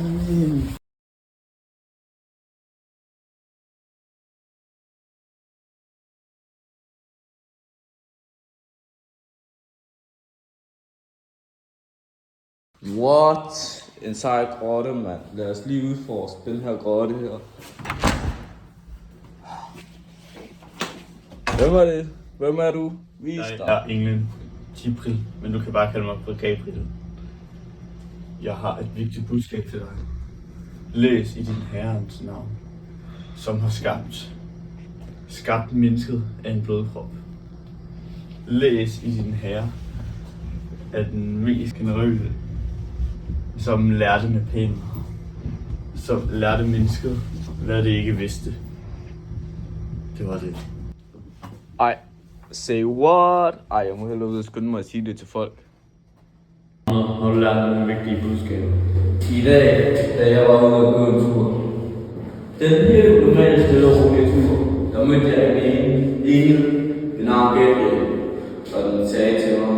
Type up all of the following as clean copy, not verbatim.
What? En sej grotte, mand. Lad os lige udforske den her grotte her. Hvem er det? Hvem er du? Vis dig. Jeg er englen Jibril, men du kan bare kalde mig for Gabriel. Jeg har et vigtigt budskab til dig. Læs i din Herrens navn, som har skabt mennesket af en blodkrop. Læs i din Herre af den mest generøse, som lærte med penge, som lærte mennesket, hvad det ikke vidste. Det var det. Ej, say what? Ej, jeg må hellere ud og skynde mig at sige det til folk. Har du lært nogle vigtige budskaber? I dag, da jeg var ude og gå en tur, den helt normale stille og rolige tur, der mødte jeg en engel ved navn Gabriel, og den sagde til mig: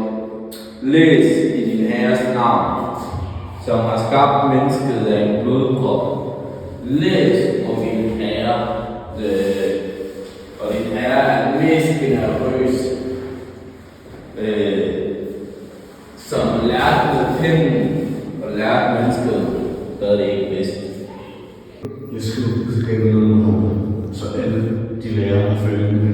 læs i din Herres navn, som har skabt mennesket af en blodkrop. Læs om din Herre, og din Herre er den mest generøse, som lærte med pinden og lærte mennesket, hvad det ikke vidste. Jeg skriver budskabet ned med hårdt, så alle de lærer at følge